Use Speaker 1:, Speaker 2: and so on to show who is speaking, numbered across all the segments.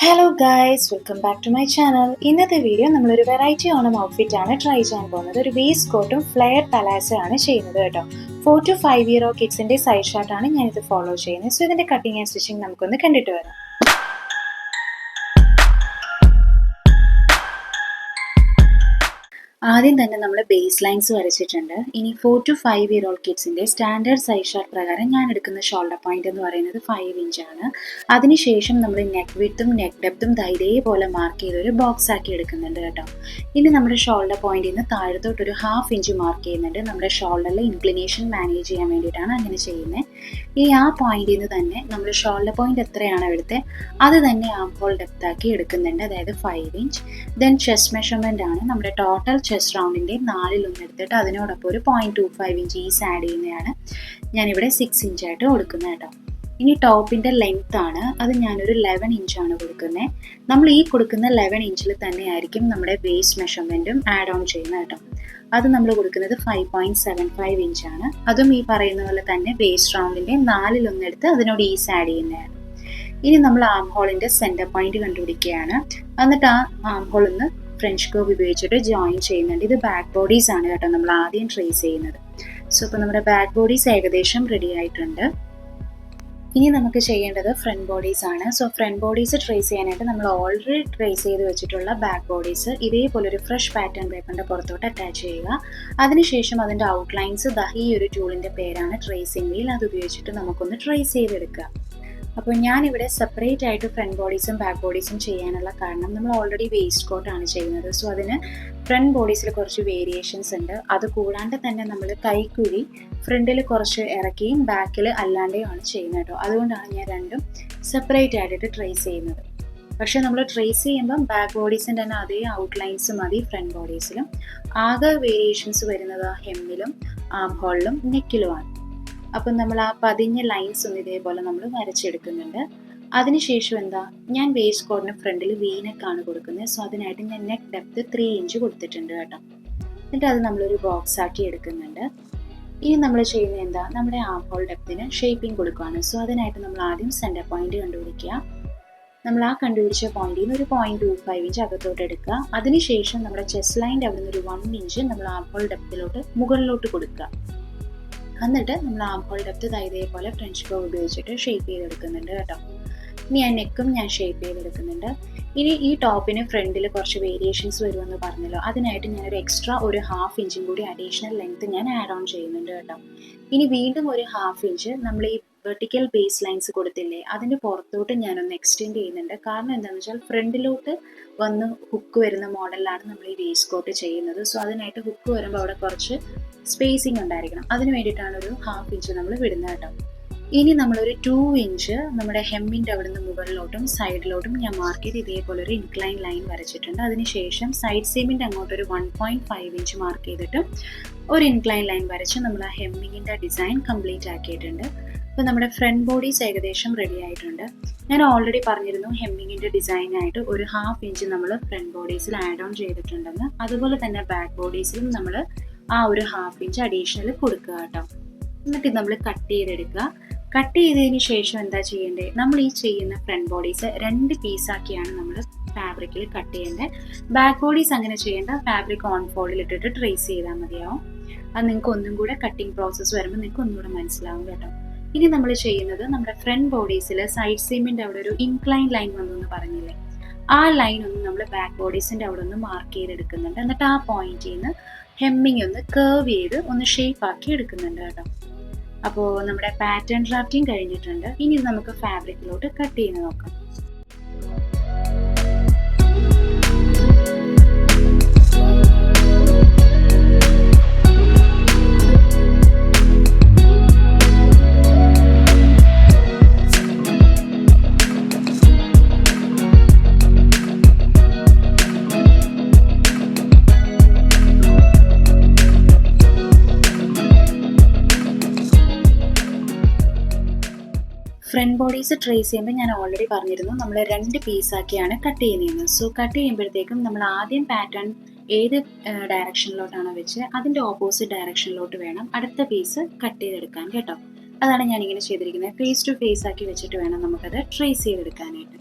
Speaker 1: Hello guys, welcome back to my channel. ഇന്നത്തെ video നമ്മളൊരു variety Onam outfit ആണ് try ചെയ്യാൻ പോകുന്നത്. ഒരു വേസ്റ്റ് കോട്ടും ഫ്ലെയർ പലാസോ ആണ് ചെയ്യുന്നത് കേട്ടോ. 4 to 5 year old കിഡ്സിന്റെ സൈഡ് ഷാർട്ടാണ് ഞാനിത് ഫോളോ ചെയ്യുന്നത്. സോ ഇതിന്റെ കട്ടിങ് ആൻഡ് സ്റ്റിച്ചിങ് നമുക്കൊന്ന് കണ്ടിട്ട് വരാം. ആദ്യം തന്നെ നമ്മൾ ബേസ് ലൈൻസ് വരച്ചിട്ടുണ്ട്. ഇനി 4 to 5 year old കിഡ്സിൻ്റെ സ്റ്റാൻഡേർഡ് സൈസ് ഷാർട്ട് പ്രകാരം ഞാൻ എടുക്കുന്ന ഷോൾഡർ പോയിന്റ് എന്ന് പറയുന്നത് 5 ഇഞ്ചാണ്. അതിനുശേഷം നമ്മൾ നെക്ക് വിഡ്ത്തും നെക്ക് ഡെപ്തും ഇതേപോലെ മാർക്ക് ചെയ്തൊരു ബോക്സ് ആക്കി എടുക്കുന്നുണ്ട് കേട്ടോ. ഇനി നമ്മുടെ ഷോൾഡർ പോയിന്റിൽ നിന്ന് താഴത്തോട്ടൊരു 1/2 ഇഞ്ച് മാർക്ക് ചെയ്യുന്നുണ്ട്. നമ്മുടെ ഷോൾഡറിൽ ഇൻക്ലിനേഷൻ മാനേജ് ചെയ്യാൻ വേണ്ടിയിട്ടാണ് അങ്ങനെ ചെയ്യുന്നത്. ഇനി ആ പോയിന്റിൽ നിന്ന് തന്നെ നമ്മൾ ഷോൾഡർ പോയിന്റ് എത്രയാണോ എടുത്തത് അത് തന്നെ ആം ഹോൾ ഡെപ്ത് ആക്കി എടുക്കുന്നുണ്ട്, അതായത് 5 ഇഞ്ച്. ദെൻ ചെസ്റ്റ് മെഷർമെന്റ് ആണ്. നമ്മുടെ ടോട്ടൽ ചെസ്റ്റ് റൗണ്ടിൻ്റെ 4/1 എടുത്തിട്ട് അതിനോടൊപ്പം ഒരു 0.25 ഇഞ്ച് ഈസ് ആഡ് ചെയ്യുന്നതാണ് ഞാനിവിടെ 6 ഇഞ്ചായിട്ട് കൊടുക്കുന്നത് കേട്ടോ. ഇനി ടോപ്പിൻ്റെ ലെങ്ത് ആണ്, അത് ഞാനൊരു 11 ഇഞ്ചാണ് കൊടുക്കുന്നത്. നമ്മൾ ഈ കൊടുക്കുന്ന 11 ഇഞ്ചിൽ തന്നെയായിരിക്കും നമ്മുടെ വേസ്റ്റ് മെഷർമെൻറ്റും ആഡ് ഓൺ ചെയ്യുന്നത് കേട്ടോ. അത് നമ്മൾ കൊടുക്കുന്നത് 5.75 ഇഞ്ചാണ്. അതും ഈ പറയുന്ന പോലെ തന്നെ വേസ്റ്റ് റൗണ്ടിൻ്റെ 4/1 എടുത്ത് അതിനോട് ഈസ് ആഡ് ചെയ്യുന്നതാണ്. ഇനി നമ്മൾ ആം ഹോളിൻ്റെ സെൻറ്റർ പോയിന്റ് കണ്ടുപിടിക്കുകയാണ്. എന്നിട്ട് ആ ആം ഹോൾ ഒന്ന് ഫ്രഞ്ച് കർവ് ഉപയോഗിച്ചിട്ട് ജോയിൻ ചെയ്യുന്നുണ്ട്. ഇത് ബാക്ക് ബോഡീസ് ആണ് കേട്ടോ നമ്മൾ ആദ്യം ട്രേസ് ചെയ്യുന്നത്. സോ ഇപ്പോൾ നമ്മുടെ ബാക്ക് ബോഡീസ് ഏകദേശം റെഡി ആയിട്ടുണ്ട്. ഇനി നമുക്ക് ചെയ്യേണ്ടത് ഫ്രണ്ട് ബോഡീസ് ആണ്. സോ ഫ്രണ്ട് ബോഡീസ് ട്രേസ് ചെയ്യാനായിട്ട് നമ്മൾ ഓൾറെഡി ട്രേസ് ചെയ്ത് വെച്ചിട്ടുള്ള ബാക്ക് ബോഡീസ് ഇതേപോലെ ഒരു ഫ്രഷ് പാറ്റേൺ പേപ്പറിൻ്റെ പുറത്തോട്ട് അറ്റാച്ച് ചെയ്യുക. അതിനുശേഷം അതിൻ്റെ ഔട്ട്ലൈൻസ് ഈ ഒരു ടൂളിൻ്റെ പേരാണ് ട്രേസിംഗ് വീൽ. അത് ഉപയോഗിച്ചിട്ട് നമുക്കൊന്ന് ട്രേസ് ചെയ്തെടുക്കുക. അപ്പോൾ ഞാനിവിടെ സെപ്പറേറ്റ് ആയിട്ട് ഫ്രണ്ട് ബോഡീസും ബാക്ക് ബോഡീസും ചെയ്യാനുള്ള കാരണം നമ്മൾ ഓൾറെഡി വേസ്റ്റ് കോട്ടാണ് ചെയ്യുന്നത്. സോ അതിന് ഫ്രണ്ട് ബോഡീസിൽ കുറച്ച് വേരിയേഷൻസ് ഉണ്ട്. അത് കൂടാണ്ട് തന്നെ നമ്മൾ കൈക്കുഴി ഫ്രണ്ടിൽ കുറച്ച് ഇറക്കിയും ബാക്കിൽ അല്ലാണ്ടെയും ആണ് ചെയ്യുന്നത് കേട്ടോ. അതുകൊണ്ടാണ് ഞാൻ രണ്ടും സെപ്പറേറ്റ് ആയിട്ട് ട്രേസ് ചെയ്യുന്നത്. പക്ഷേ നമ്മൾ ട്രേസ് ചെയ്യുമ്പം ബാക്ക് ബോഡീസിൻ്റെ തന്നെ അതേ ഔട്ട്ലൈൻസ് മതി ഫ്രണ്ട് ബോഡീസിലും. ആകെ വേരിയേഷൻസ് വരുന്നത് ഹെമ്മിലും ആം ഹോളിലും നെക്കിലുമാണ്. അപ്പം നമ്മൾ ആ പതിഞ്ഞ ലൈൻസ് ഒന്ന് ഇതേപോലെ നമ്മൾ വരച്ചെടുക്കുന്നുണ്ട്. അതിനുശേഷം ഞാൻ വേസ്റ്റ് കോട്ടിന് ഫ്രണ്ടിൽ വീനെക്കാണ് കൊടുക്കുന്നത്. സോ അതിനായിട്ട് ഞാൻ നെക്ക് ഡെപ്ത് 3 ഇഞ്ച് കൊടുത്തിട്ടുണ്ട് കേട്ടോ. എന്നിട്ട് അത് നമ്മളൊരു ബോക്സ് ആക്കി എടുക്കുന്നുണ്ട്. ഇനി നമ്മൾ ചെയ്യുന്നത് നമ്മുടെ ആം ഹോൾ ഡെപ്തിന് ഷേപ്പിംഗ് കൊടുക്കുകയാണ്. സോ അതിനായിട്ട് നമ്മൾ ആദ്യം സെൻറ്റർ പോയിന്റ് കണ്ടുപിടിക്കുക. നമ്മൾ ആ കണ്ടുപിടിച്ച പോയിന്റിൽ നിന്ന് ഒരു 0.25 ഇഞ്ച് അകത്തോട്ട് എടുക്കുക. അതിനുശേഷം നമ്മുടെ ചെസ്റ്റ് ലൈൻ്റെ അവിടെ നിന്ന് ഒരു 1 ഇഞ്ച് നമ്മൾ ആം ഹോൾ ഡെപ്തിലോട്ട് മുകളിലോട്ട് കൊടുക്കുക. എന്നിട്ട് നമ്മൾ ആം ഹോൾ ഡെപ്ത് ഇതേപോലെ ഫ്രഞ്ച് കർവ് ഉപയോഗിച്ചിട്ട് ഷേപ്പ് ചെയ്തെടുക്കുന്നുണ്ട് കേട്ടോ. ഇനി ആ നെക്കും ഞാൻ ഷേപ്പ് ചെയ്തെടുക്കുന്നുണ്ട്. ഇനി ഈ ടോപ്പിന് ഫ്രണ്ടിൽ കുറച്ച് വേരിയേഷൻസ് വരുമെന്ന് പറഞ്ഞല്ലോ, അതിനായിട്ട് ഞാനൊരു എക്സ്ട്രാ ഒരു 1/2 ഇഞ്ചും കൂടി അഡീഷണൽ ലെങ്ത് ഞാൻ ആഡ് ഓൺ ചെയ്യുന്നുണ്ട് കേട്ടോ. ഇനി വീണ്ടും ഒരു 1/2 ഇഞ്ച് നമ്മൾ ഈ വെർട്ടിക്കൽ ബേസ് ലൈൻസ് കൊടുത്തില്ലേ അതിൻ്റെ പുറത്തോട്ട് ഞാനൊന്ന് എക്സ്റ്റെൻഡ് ചെയ്യുന്നുണ്ട്. കാരണം എന്താണെന്ന് വെച്ചാൽ ഫ്രണ്ടിലോട്ട് വന്ന് ഹുക്ക് വരുന്ന മോഡലിലാണ് നമ്മൾ ഈ വേസ്റ്റ് കോട്ട് ചെയ്യുന്നത്. സോ അതിനായിട്ട് ഹുക്ക് വരുമ്പോൾ അവിടെ കുറച്ച് സ്പേസിങ് ഉണ്ടായിരിക്കണം. അതിന് വേണ്ടിയിട്ടാണ് ഒരു 1/2 ഇഞ്ച് നമ്മൾ വിടുന്നത് കേട്ടോ. ഇനി നമ്മളൊരു 2 ഇഞ്ച് നമ്മുടെ ഹെമ്മിൻ്റെ അവിടെ നിന്ന് മുകളിലോട്ടും സൈഡിലോട്ടും ഞാൻ മാർക്ക് ചെയ്ത് ഇതേപോലെ ഒരു ഇൻക്ലൈൻ ലൈൻ വരച്ചിട്ടുണ്ട്. അതിനുശേഷം സൈഡ് സീമിൻ്റെ അങ്ങോട്ടൊരു 1.5 ഇഞ്ച് മാർക്ക് ചെയ്തിട്ട് ഒരു ഇൻക്ലൈൻ ലൈൻ വരച്ച് നമ്മൾ ആ ഹെമ്മിങ്ങിൻ്റെ ഡിസൈൻ കംപ്ലീറ്റ് ആക്കിയിട്ടുണ്ട്. അപ്പോൾ നമ്മുടെ ഫ്രണ്ട് ബോഡീസ് ഏകദേശം റെഡി ആയിട്ടുണ്ട്. ഞാൻ ഓൾറെഡി പറഞ്ഞിരുന്നു ഹെമ്മിങ്ങിൻ്റെ ഡിസൈനായിട്ട് ഒരു 1/2 ഇഞ്ച് നമ്മൾ ഫ്രണ്ട് ബോഡീസിൽ ആഡ് ഓൺ ചെയ്തിട്ടുണ്ടെന്ന്. അതുപോലെ തന്നെ ബാക്ക് ബോഡീസിലും നമ്മൾ ആ ഒരു 1/2 ഇഞ്ച് അഡീഷണൽ കൊടുക്കുക കേട്ടോ. എന്നിട്ട് നമ്മൾ കട്ട് ചെയ്തെടുക്കുക. കട്ട് ചെയ്തതിന് ശേഷം എന്താ ചെയ്യേണ്ടത്, നമ്മൾ ഈ ചെയ്യുന്ന ഫ്രണ്ട് ബോഡീസ് 2 പീസാക്കിയാണ് നമ്മൾ ഫാബ്രിക്കിൽ കട്ട് ചെയ്യേണ്ടത്. ബാക്ക് ബോഡീസ് അങ്ങനെ ചെയ്യേണ്ട, ഫാബ്രിക് ഓൺ ഫോൾഡിൽ ഇട്ടിട്ട് ട്രേസ് ചെയ്താൽ മതിയാവും. അത് നിങ്ങൾക്ക് ഒന്നും കൂടെ കട്ടിങ് പ്രോസസ്സ് വരുമ്പോൾ നിങ്ങൾക്ക് ഒന്നുകൂടെ മനസ്സിലാവും കേട്ടോ. ഇനി നമ്മൾ ചെയ്യുന്നത് നമ്മുടെ ഫ്രണ്ട് ബോഡീസിൽ സൈഡ് സീമിൻ്റെ അവിടെ ഒരു ഇൻക്ലൈൻ ലൈൻ വന്നെന്ന് പറഞ്ഞില്ലേ, ആ ലൈൻ ഒന്ന് നമ്മൾ ബാക്ക് ബോഡീസിൻ്റെ അവിടെ ഒന്ന് മാർക്ക് ചെയ്തെടുക്കുന്നുണ്ട്. എന്നിട്ട് ആ പോയിന്റിൽ നിന്ന് ഹെമ്മിങ് ഒന്ന് കർവ് ചെയ്ത് ഒന്ന് ഷേപ്പ് ആക്കി എടുക്കുന്നുണ്ട് കേട്ടോ. അപ്പോൾ നമ്മുടെ പാറ്റേൺ ഡ്രാഫ്റ്റിംഗ് കഴിഞ്ഞിട്ടുണ്ട്. ഇനി നമുക്ക് ഫാബ്രിക്കിലോട്ട് കട്ട് ചെയ്ത് നോക്കാം. ഫ്രണ്ട് ബോഡീസ് ട്രേസ് ചെയ്യുമ്പോൾ ഞാൻ ഓൾറെഡി പറഞ്ഞിരുന്നു നമ്മൾ 2 പീസാക്കിയാണ് കട്ട് ചെയ്യുന്നത്. സോ കട്ട് ചെയ്യുമ്പോഴത്തേക്കും നമ്മൾ ആദ്യം പാറ്റേൺ ഏത് ഡയറക്ഷനിലോട്ടാണോ വെച്ച് അതിൻ്റെ ഓപ്പോസിറ്റ് ഡയറക്ഷനിലോട്ട് വേണം അടുത്ത പീസ് കട്ട് ചെയ്തെടുക്കാൻ കേട്ടോ. അതാണ് ഞാനിങ്ങനെ ചെയ്തിരിക്കുന്നത്. ഫേസ് ടു ഫേസ് ആക്കി വെച്ചിട്ട് വേണം നമുക്കത് ട്രേസ് ചെയ്തെടുക്കാനായിട്ട്.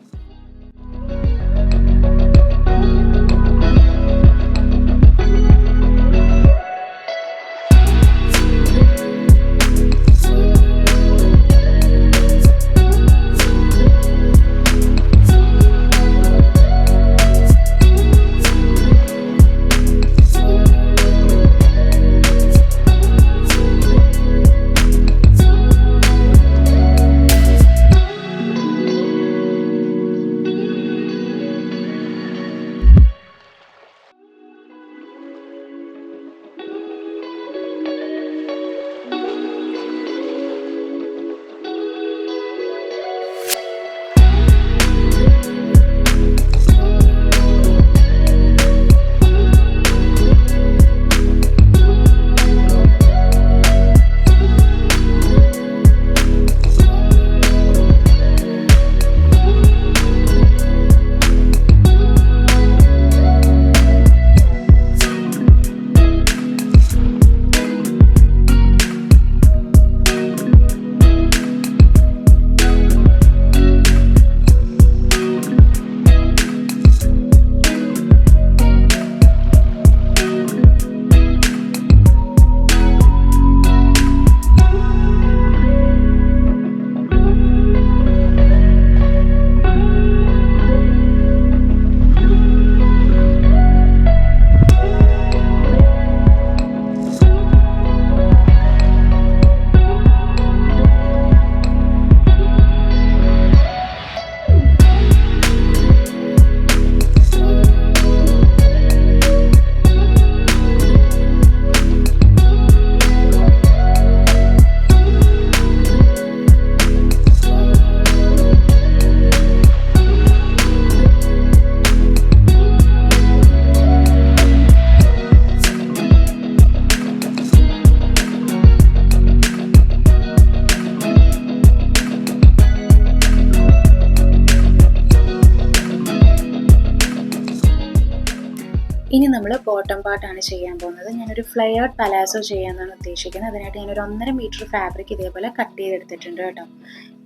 Speaker 1: ഇനി നമ്മൾ ബോട്ടം പാർട്ടാണ് ചെയ്യാൻ പോകുന്നത്. ഞാനൊരു ഫ്ലെയർഡ് പലാസോ ചെയ്യാമെന്നാണ് ഉദ്ദേശിക്കുന്നത്. അതിനായിട്ട് ഞാനൊരു 1.5 മീറ്റർ ഫാബ്രിക് ഇതേപോലെ കട്ട് ചെയ്തെടുത്തിട്ടുണ്ട് കേട്ടോ.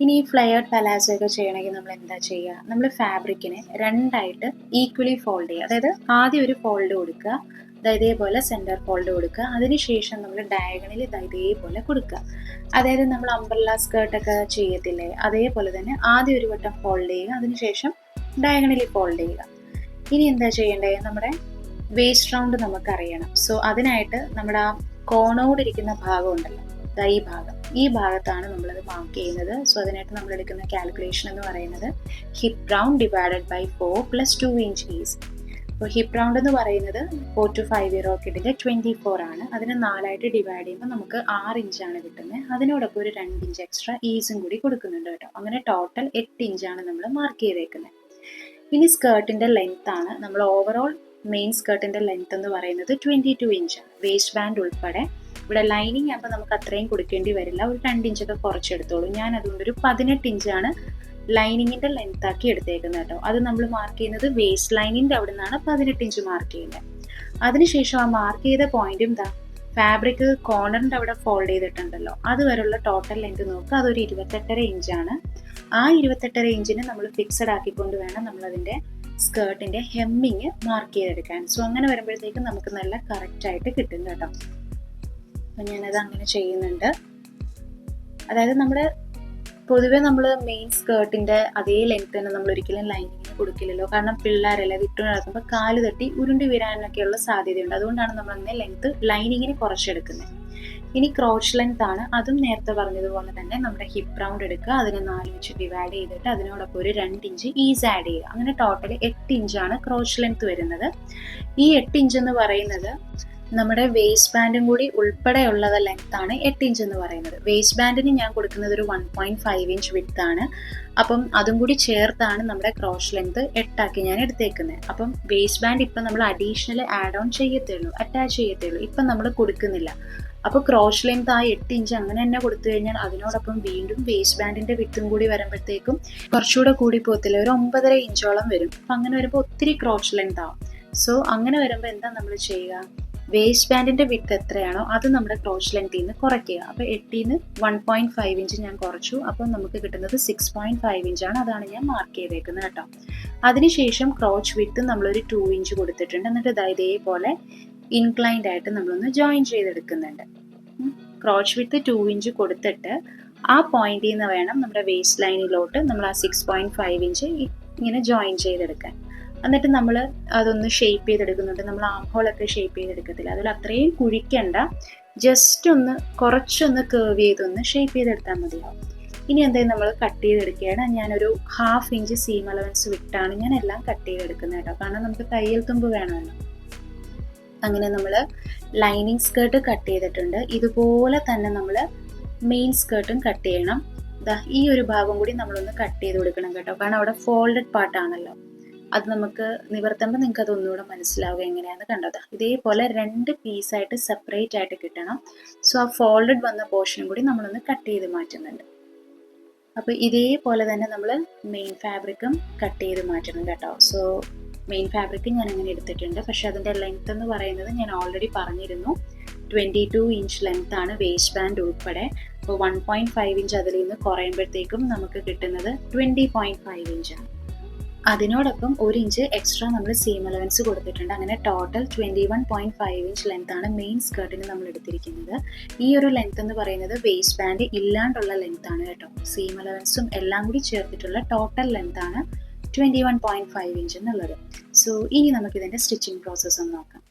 Speaker 1: ഇനി ഈ ഫ്ലെയർഡ് പലാസോ ഒക്കെ ചെയ്യണമെങ്കിൽ നമ്മൾ എന്താ ചെയ്യുക, നമ്മൾ ഫാബ്രിക്കിനെ രണ്ടായിട്ട് ഈക്വലി ഫോൾഡ് ചെയ്യുക. അതായത് ആദ്യം ഒരു ഫോൾഡ് കൊടുക്കുക, ഇതേപോലെ സെൻറ്റർ ഫോൾഡ് കൊടുക്കുക. അതിനുശേഷം നമ്മൾ ഡയഗണലി ഇതേപോലെ കൊടുക്കുക. അതായത് നമ്മൾ അംബ്രല്ല സ്കേർട്ടൊക്കെ ചെയ്യത്തില്ലേ, അതേപോലെ തന്നെ ആദ്യം ഒരു വട്ടം ഫോൾഡ് ചെയ്യുക, അതിനുശേഷം ഡയഗണലി ഫോൾഡ് ചെയ്യുക. ഇനി എന്താ ചെയ്യേണ്ടത്, നമ്മുടെ വേസ്റ്റ് റൗണ്ട് നമുക്കറിയണം. സോ അതിനായിട്ട് നമ്മുടെ ആ കോണോടിരിക്കുന്ന ഭാഗം ഉണ്ടല്ലോ, ഈ ഭാഗത്താണ് നമ്മളത് മാർക്ക് ചെയ്യുന്നത്. സോ അതിനായിട്ട് നമ്മൾ എടുക്കുന്ന കാൽക്കുലേഷൻ എന്ന് പറയുന്നത് hip round divided by 4 + 2 inch is. അപ്പോൾ ഹിപ്പ് റൗണ്ട് എന്ന് പറയുന്നത് 4 to 5 ഇയർ ഓൾഡ് കിഡിൻ്റെ 24 ആണ്. അതിനെ 4ആയിട്ട് ഡിവൈഡ് ചെയ്യുമ്പോൾ നമുക്ക് 6 ഇഞ്ചാണ് കിട്ടുന്നത്. അതിനോടൊപ്പം ഒരു 2 ഇഞ്ച് എക്സ്ട്രാ ഈസും കൂടി കൊടുക്കുന്നുണ്ട് കേട്ടോ. അങ്ങനെ ടോട്ടൽ 8 ഇഞ്ചാണ് നമ്മൾ മാർക്ക് ചെയ്തേക്കുന്നത്. ഇനി സ്കേർട്ടിൻ്റെ ലെങ്ത് ആണ്, നമ്മൾ ഓവറോൾ മെയിൻ സ്കേർട്ടിൻ്റെ ലെങ്ത് എന്ന് പറയുന്നത് 22 ഇഞ്ചാണ്, വേസ്റ്റ് ബാൻഡ് ഉൾപ്പെടെ. ഇവിടെ ലൈനിങ് ആകുമ്പോൾ നമുക്ക് അത്രയും കൊടുക്കേണ്ടി വരില്ല, ഒരു 2 ഇഞ്ചൊക്കെ കുറച്ചെടുത്തോളൂ. ഞാൻ അതുകൊണ്ടൊരു 18 ഇഞ്ചാണ് ലൈനിങ്ങിൻ്റെ ലെങ്ത് ആക്കി എടുത്തേക്കുന്നത് കേട്ടോ. അത് നമ്മൾ മാർക്ക് ചെയ്യുന്നത് വേസ്റ്റ് ലൈനിൻ്റെ അവിടെ നിന്നാണ് 18 ഇഞ്ച് മാർക്ക് ചെയ്യുന്നത്. അതിനുശേഷം ആ മാർക്ക് ചെയ്ത പോയിന്റും ഫാബ്രിക് കോർണറിൻ്റെ അവിടെ ഫോൾഡ് ചെയ്തിട്ടുണ്ടല്ലോ, അതുവരെയുള്ള ടോട്ടൽ ലെങ്ത് നോക്കുക, അതൊരു 28.5 ഇഞ്ചാണ്. ആ 28.5 ഇഞ്ചിന് നമ്മൾ ഫിക്സഡ് ആക്കിക്കൊണ്ട് വേണം നമ്മളതിൻ്റെ സ്കേർട്ടിൻ്റെ ഹെമ്മിങ് മാർക്ക് ചെയ്തെടുക്കാൻ. സോ അങ്ങനെ വരുമ്പോഴത്തേക്കും നമുക്ക് നല്ല കറക്റ്റായിട്ട് കിട്ടും കേട്ടോ. അപ്പം ഞാനത് അങ്ങനെ ചെയ്യുന്നുണ്ട്. അതായത് നമ്മുടെ പൊതുവെ നമ്മൾ മെയിൻ സ്കേർട്ടിൻ്റെ അതേ ലെങ്ത് തന്നെ നമ്മൾ ഒരിക്കലും ലൈനിങ്ങിന് കൊടുക്കില്ലല്ലോ. കാരണം പിള്ളേരല്ലേ വിട്ടു നടക്കുമ്പോൾ കാല് തട്ടി ഉരുണ്ടി വീരാനൊക്കെയുള്ള സാധ്യതയുണ്ട്. അതുകൊണ്ടാണ് നമ്മൾ അങ്ങനെ ലെങ്ത് ലൈനിങ്ങിന് കുറച്ചെടുക്കുന്നത്. ഇനി ക്രോച്ച് ലെങ്ത് ആണ്, അതും നേരത്തെ പറഞ്ഞതുപോലെ തന്നെ നമ്മുടെ ഹിപ്പ് റൗണ്ട് എടുക്കുക, അതിനെ 4 വെച്ച് ഡിവൈഡ് ചെയ്തിട്ട് അതിനോടൊപ്പം ഒരു 2 ഇഞ്ച് ഈസ് ആഡ് ചെയ്യുക. അങ്ങനെ ടോട്ടൽ 8 ഇഞ്ചാണ് ക്രോച്ച് ലെങ്ത് വരുന്നത്. ഈ 8 ഇഞ്ച് എന്ന് പറയുന്നത് നമ്മുടെ വേസ്റ്റ് ബാൻഡും കൂടി ഉൾപ്പെടെയുള്ളത് ലെങ്ത് ആണ് 8 ഇഞ്ച് എന്ന് പറയുന്നത്. വേസ്റ്റ് ബാൻഡിന് ഞാൻ കൊടുക്കുന്നത് ഒരു 1.5 ഇഞ്ച് വിഡ്ത്ത് ആണ്. അപ്പം അതും കൂടി ചേർത്താണ് നമ്മുടെ ക്രോച്ച് ലെങ്ത് 8 ആക്കി ഞാൻ എടുത്തേക്കുന്നത്. അപ്പം വേസ്റ്റ് ബാൻഡ് ഇപ്പം നമ്മൾ അഡീഷണൽ ആഡ് ഓൺ ചെയ്യത്തുള്ളൂ, അറ്റാച്ച് ചെയ്യത്തുള്ളൂ, ഇപ്പം നമ്മൾ കൊടുക്കുന്നില്ല. അപ്പോൾ ക്രോച്ച് ലെങ്ത് ആ 8 ഇഞ്ച് അങ്ങനെ തന്നെ കൊടുത്തു കഴിഞ്ഞാൽ അതിനോടൊപ്പം വീണ്ടും വേസ്റ്റ് ബാൻഡിൻ്റെ വിട്ടും കൂടി വരുമ്പോഴത്തേക്കും കുറച്ചുകൂടെ കൂടി പോകത്തില്ല, ഒരു 9.5 ഇഞ്ചോളം വരും. അപ്പം അങ്ങനെ വരുമ്പോൾ ഒത്തിരി ക്രോച്ച് ലെങ്ത് ആവും. സോ അങ്ങനെ വരുമ്പോൾ എന്താ നമ്മൾ ചെയ്യുക, വേസ്റ്റ് ബാൻഡിൻ്റെ വിട്ട് എത്രയാണോ അത് നമ്മുടെ ക്രോച്ച് ലെങ്ത്തിൽ നിന്ന് കുറയ്ക്കുക. അപ്പോൾ 8 നിന്ന് 1.5 ഇഞ്ച് ഞാൻ കുറച്ചു. അപ്പോൾ നമുക്ക് കിട്ടുന്നത് 6.5 ഇഞ്ചാണ്. അതാണ് ഞാൻ മാർക്ക് ചെയ്തേക്കുന്നത് കേട്ടോ. അതിനുശേഷം ക്രോച്ച് വിട്ട് നമ്മളൊരു 2 ഇഞ്ച് കൊടുത്തിട്ടുണ്ട്. എന്നിട്ട് ഇതേപോലെ ഇൻക്ലൈൻഡ് ആയിട്ട് നമ്മളൊന്ന് ജോയിൻ ചെയ്തെടുക്കുന്നുണ്ട്. ക്രോച്ച് വിത്ത് 2 ഇഞ്ച് കൊടുത്തിട്ട് ആ പോയിന്റിൽ നിന്ന് വേണം നമ്മുടെ വേസ്റ്റ് ലൈനിലോട്ട് നമ്മൾ ആ 6.5 ഇഞ്ച് ഇങ്ങനെ ജോയിൻ ചെയ്തെടുക്കാൻ. എന്നിട്ട് നമ്മൾ അതൊന്ന് ഷേപ്പ് ചെയ്തെടുക്കുന്നുണ്ട്. നമ്മൾ ആം ഹോളൊക്കെ ഷേപ്പ് ചെയ്തെടുക്കത്തില്ല, അതിൽ അത്രയും കുഴിക്കണ്ട, ജസ്റ്റ് ഒന്ന് കുറച്ചൊന്ന് കേർവ് ചെയ്തൊന്ന് ഷേപ്പ് ചെയ്തെടുത്താൽ മതിയാവും. ഇനി എന്തായാലും നമ്മൾ കട്ട് ചെയ്തെടുക്കുകയാണ്. ഞാനൊരു 1/2 ഇഞ്ച് സീം അലവൻസ് വിട്ടാണ് ഞാൻ എല്ലാം കട്ട് ചെയ്തെടുക്കുന്നത് കേട്ടോ. കാരണം നമുക്ക് തയ്യൽ തുമ്പ് വേണമല്ലോ. അങ്ങനെ നമ്മൾ ലൈനിങ് സ്കേർട്ട് കട്ട് ചെയ്തിട്ടുണ്ട്. ഇതുപോലെ തന്നെ നമ്മൾ മെയിൻ സ്കേർട്ടും കട്ട് ചെയ്യണം. ഈ ഒരു ഭാഗം കൂടി നമ്മളൊന്ന് കട്ട് ചെയ്ത് കൊടുക്കണം കേട്ടോ. കാരണം അവിടെ ഫോൾഡഡ് പാർട്ടാണല്ലോ, അത് നമുക്ക് നിവർത്തുമ്പോൾ നിങ്ങൾക്ക് അതൊന്നുകൂടെ മനസ്സിലാവുക എങ്ങനെയാണെന്ന് കണ്ടത്. ഇതേപോലെ 2 പീസായിട്ട് സെപ്പറേറ്റ് ആയിട്ട് കിട്ടണം. സോ ആ ഫോൾഡഡ് വന്ന പോർഷനും കൂടി നമ്മളൊന്ന് കട്ട് ചെയ്ത് മാറ്റുന്നുണ്ട്. അപ്പോൾ ഇതേപോലെ തന്നെ നമ്മൾ മെയിൻ ഫാബ്രിക്കും കട്ട് ചെയ്ത് മാറ്റണം കേട്ടോ. സോ മെയിൻ ഫാബ്രിക് ഞാൻ അങ്ങനെ എടുത്തിട്ടുണ്ട്. പക്ഷെ അതിൻ്റെ ലെങ്ത് എന്ന് പറയുന്നത് ഞാൻ ഓൾറെഡി പറഞ്ഞിരുന്നു, 22 ഇഞ്ച് ലെങ്ത് ആണ് വേസ്റ്റ് ബാൻഡ് ഉൾപ്പെടെ. അപ്പോൾ 1.5 ഇഞ്ച് അതിൽ നിന്ന് കുറയുമ്പോഴത്തേക്കും നമുക്ക് കിട്ടുന്നത് 20.5 ഇഞ്ചാണ്. അതിനോടൊപ്പം 1 ഇഞ്ച് എക്സ്ട്രാ നമ്മൾ സീം അലവൻസ് കൊടുത്തിട്ടുണ്ട്. അങ്ങനെ ടോട്ടൽ 21.5 ഇഞ്ച് ലെങ്ത് ആണ് മെയിൻ സ്കേർട്ടിന് നമ്മൾ എടുത്തിരിക്കുന്നത്. ഈ ഒരു ലെങ്ത് എന്ന് പറയുന്നത് വേസ്റ്റ് ബാൻഡ് ഇല്ലാണ്ടുള്ള ലെങ്ത് ആണ് കേട്ടോ. സീം അലവൻസും എല്ലാം കൂടി ചേർത്തിട്ടുള്ള ടോട്ടൽ ലെങ്ത് ആണ് 21.5 ഇഞ്ച് എന്നുള്ളത്. സോ ഇനി നമുക്കിതിൻ്റെ സ്റ്റിച്ചിങ് പ്രോസസ്സ് ഒന്ന് നോക്കാം.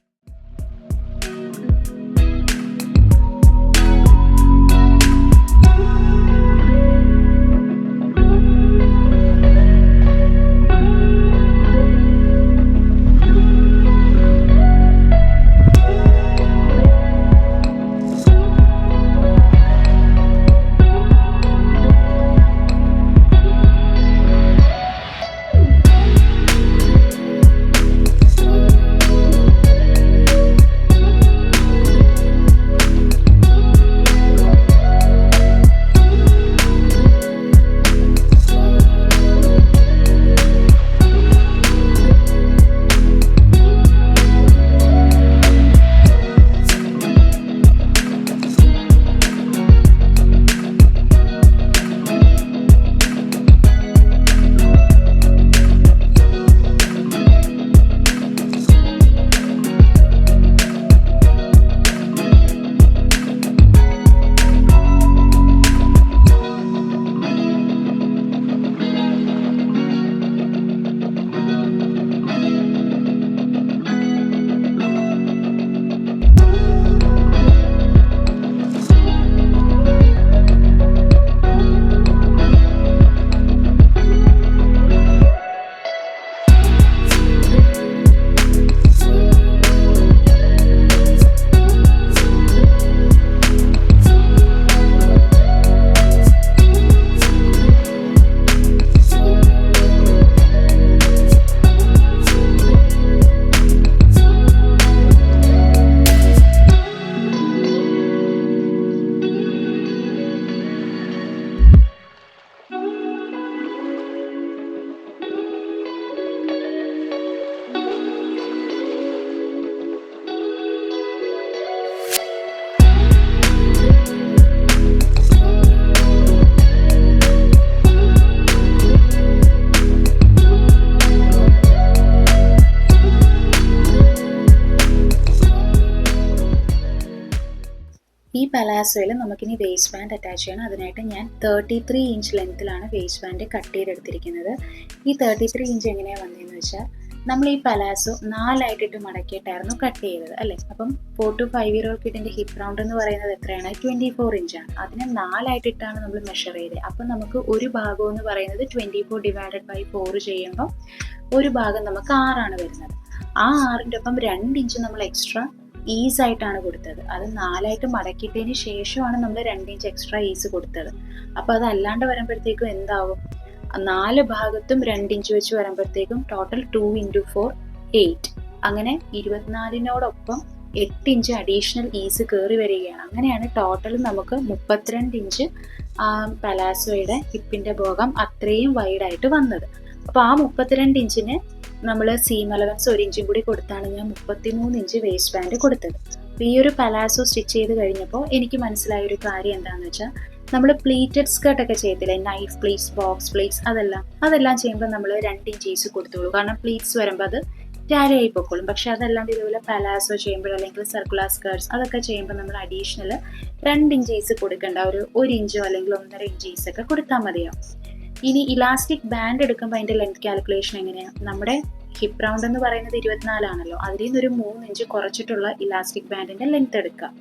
Speaker 1: പലാസോയിൽ നമുക്കിനി വേസ്റ്റ് ബാൻഡ് അറ്റാച്ച് ചെയ്യണം. അതിനായിട്ട് ഞാൻ 33 ഇഞ്ച് ലെങ്ത്തിലാണ് വേസ്റ്റ് ബാൻഡ് കട്ട് ചെയ്തെടുത്തിരിക്കുന്നത്. ഈ 33 ഇഞ്ച് എങ്ങനെയാണ് വന്നതെന്ന് വെച്ചാൽ, നമ്മൾ ഈ പലാസോ 4ആയിട്ടിട്ട് മടക്കിയിട്ടായിരുന്നു കട്ട് ചെയ്തത് അല്ലേ. അപ്പം 4 to 5 year old കിഡിൻ്റെ ഹിപ്പ് റൗണ്ട് എന്ന് പറയുന്നത് എത്രയാണ്? 24 ഇഞ്ചാണ്. അതിനെ 4ആയിട്ടിട്ടാണ് നമ്മൾ മെഷർ ചെയ്തത്. അപ്പം നമുക്ക് ഒരു ഭാഗം എന്ന് പറയുന്നത് 24/4 ചെയ്യുമ്പോൾ ഒരു ഭാഗം നമുക്ക് 6ആണ് വരുന്നത്. ആ 6ൻ്റെ ഒപ്പം 2 ഇഞ്ച് നമ്മൾ എക്സ്ട്രാ ഈസ് ആയിട്ടാണ് കൊടുത്തത്. അത് 4ആയിട്ട് മടക്കിയിട്ടതിന് ശേഷമാണ് നമ്മൾ 2 ഇഞ്ച് എക്സ്ട്രാ ഈസ് കൊടുത്തത്. അപ്പോൾ അതല്ലാണ്ട് വരുമ്പോഴത്തേക്കും എന്താവും? 4 ഭാഗത്തും 2 ഇഞ്ച് വെച്ച് വരുമ്പോഴത്തേക്കും ടോട്ടൽ 2 into 4 8. അങ്ങനെ 24നോടൊപ്പം 8 ഇഞ്ച് അഡീഷണൽ ഈസ് കയറി വരികയാണ്. അങ്ങനെയാണ് ടോട്ടൽ നമുക്ക് 32 ഇഞ്ച് പലാസോയുടെ ഹിപ്പിൻ്റെ ഭാഗം അത്രയും വൈഡായിട്ട് വന്നത്. അപ്പോൾ ആ 32 ഇഞ്ചിന് നമ്മൾ സീം അലവൻസ് 1 ഇഞ്ചും കൂടി കൊടുത്താണ് ഞാൻ 33 ഇഞ്ച് വേസ്റ്റ് ബാൻഡ് കൊടുത്തത്. അപ്പോൾ ഈ ഒരു പലാസോ സ്റ്റിച്ച് ചെയ്ത് കഴിഞ്ഞപ്പോൾ എനിക്ക് മനസ്സിലായ ഒരു കാര്യം എന്താണെന്ന് വെച്ചാൽ, നമ്മൾ പ്ലീറ്റഡ് സ്കർട്ടൊക്കെ ചെയ്യത്തില്ലേ, നൈഫ് പ്ലീറ്റ്സ്, ബോക്സ് പ്ലീറ്റ്സ്, അതെല്ലാം ചെയ്യുമ്പോൾ നമ്മൾ 2 ഇഞ്ച് ഈസ് കൊടുത്തോളൂ. കാരണം പ്ലീറ്റ്സ് വരുമ്പോൾ അത് ടാലി ആയി പൊക്കോളും. പക്ഷെ അതല്ലാണ്ട് ഇതുപോലെ പലാസോ ചെയ്യുമ്പോൾ അല്ലെങ്കിൽ സർക്കുലർ സ്കേർട്സ് അതൊക്കെ ചെയ്യുമ്പോൾ നമ്മൾ അഡീഷണൽ 2 ഇഞ്ച് ഈസ് കൊടുക്കേണ്ട. ഒരു 1 ഇഞ്ചോ അല്ലെങ്കിൽ 1.5 ഇഞ്ച് ഈസൊക്കെ കൊടുത്താൽ മതിയാവും. ഇനി ഇലാസ്റ്റിക് ബാൻഡ് എടുക്കുമ്പോൾ അതിൻ്റെ ലെങ്ത് കാൽക്കുലേഷൻ എങ്ങനെയാണ്? നമ്മുടെ ഹിപ്പ് റൗണ്ട് എന്ന് പറയുന്നത് 24 ആണല്ലോ, അതിൽ നിന്നൊരു 3 ഇഞ്ച് കുറച്ചിട്ടുള്ള ഇലാസ്റ്റിക് ബാൻഡിൻ്റെ ലെങ്ത് എടുക്കുക.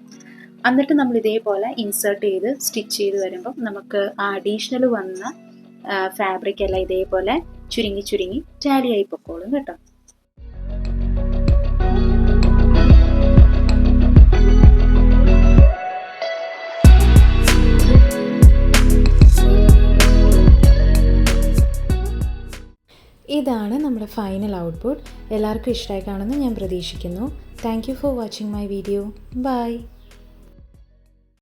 Speaker 1: എന്നിട്ട് നമ്മൾ ഇതേപോലെ ഇൻസേർട്ട് ചെയ്ത് സ്റ്റിച്ച് ചെയ്ത് വരുമ്പം നമുക്ക് ആ അഡീഷണൽ വന്ന ഫാബ്രിക് എല്ലാം ഇതേപോലെ ചുരുങ്ങി ചുരുങ്ങി ടാലി ആയി പൊക്കോളും കേട്ടോ.
Speaker 2: ഇതാണ് നമ്മുടെ ഫൈനൽ ഔട്ട്പുട്ട്. എല്ലാവർക്കും ഇഷ്ടമായി കാണുമെന്ന് ഞാൻ പ്രതീക്ഷിക്കുന്നു. Thank you for watching my video. By.